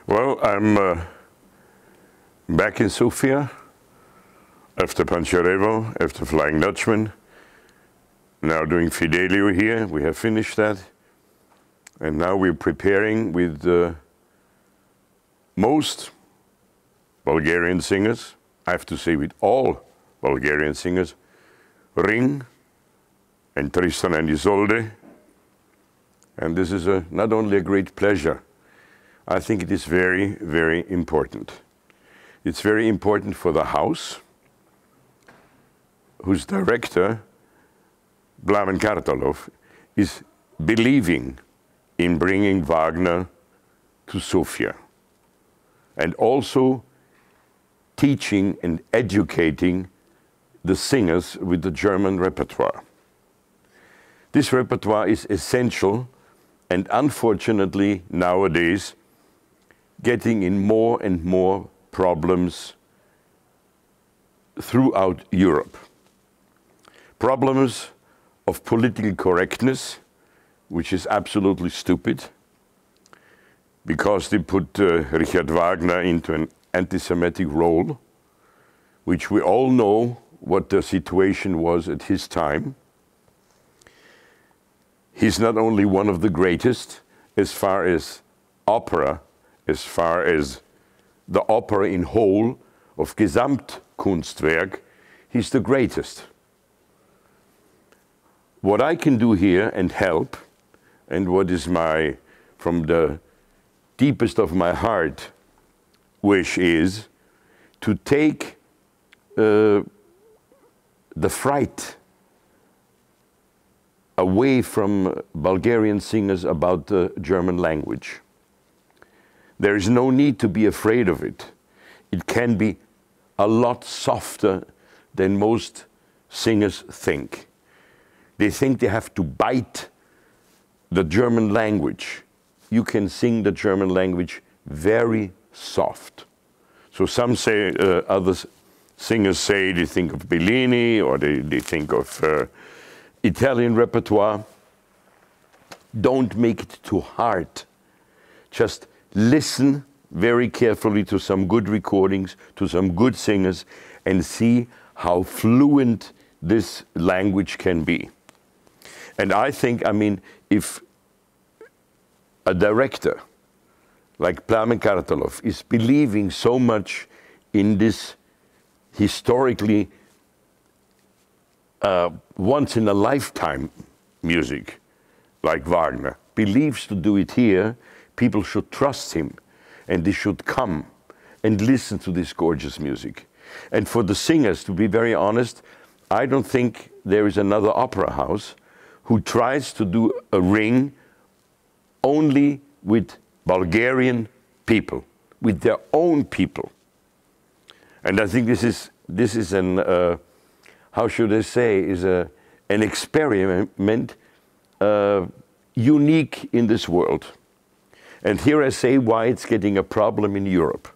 Well, I'm back in Sofia after Pancharevo, after Flying Dutchman. Now doing Fidelio here. We have finished that. And now we're preparing with most Bulgarian singers, I have to say with all Bulgarian singers, Ring and Tristan and Isolde. And this is not only a great pleasure, I think it is very, very important. It's very important for the house, whose director, Blamen Kartalov, is believing in bringing Wagner to Sofia, and also teaching and educating the singers with the German repertoire. This repertoire is essential and unfortunately nowadays getting in more and more problems throughout Europe. Problems of political correctness, which is absolutely stupid, because they put Richard Wagner into an anti-Semitic role, which we all know what the situation was at his time. He's not only one of the greatest as far as opera, as far as the opera in whole of Gesamtkunstwerk, he's the greatest. What I can do here and help, and what is my, from the deepest of my heart, wish is to take the fright away from Bulgarian singers about the German language. There is no need to be afraid of it. It can be a lot softer than most singers think. They think they have to bite the German language. You can sing the German language very soft. So some say, other singers say they think of Bellini, or they think of Italian repertoire. Don't make it too hard. Just listen very carefully to some good recordings, to some good singers, and see how fluent this language can be. And I think, I mean, if a director like Blamen Kartalov is believing so much in this historically once-in-a-lifetime music, like Wagner, believes to do it here, people should trust him, and they should come and listen to this gorgeous music. And for the singers, to be very honest, I don't think there is another opera house who tries to do a Ring only with Bulgarian people, with their own people. And I think this is an, how should I say, is an experiment unique in this world. And here I say why it's getting a problem in Europe.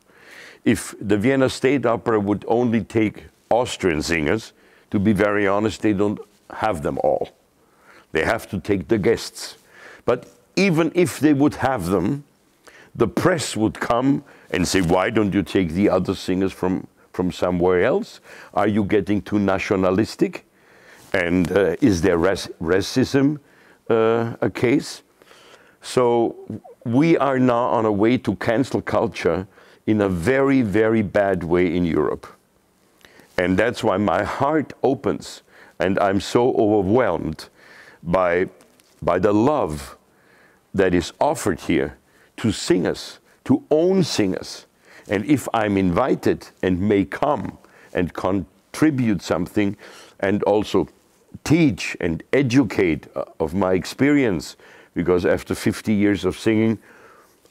If the Vienna State Opera would only take Austrian singers, to be very honest, they don't have them all. They have to take the guests. But even if they would have them, the press would come and say, why don't you take the other singers from somewhere else? Are you getting too nationalistic? And is there racism a case? So we are now on a way to cancel culture in a very, very bad way in Europe. And that's why my heart opens, and I'm so overwhelmed by the love that is offered here to singers, to own singers. And if I'm invited and may come and contribute something and also teach and educate of my experience, because after 50 years of singing,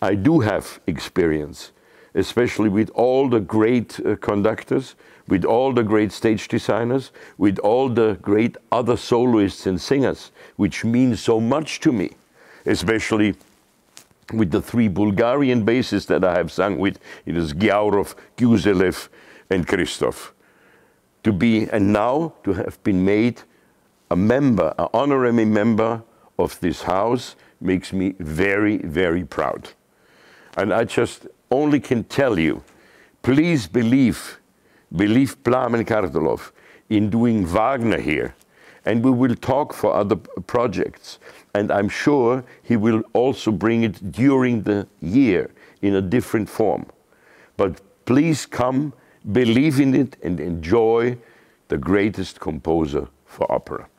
I do have experience, especially with all the great conductors, with all the great stage designers, with all the great other soloists and singers, which means so much to me, especially with the 3 Bulgarian basses that I have sung with. It is Gyaurov, Gyuzelev, and Christoph. And now to have been made a member, an honorary member of this house, makes me very, very proud. And I just only can tell you, please believe Plamen Kartolov in doing Wagner here. And we will talk for other projects. And I'm sure he will also bring it during the year in a different form. But please come, believe in it, and enjoy the greatest composer for opera.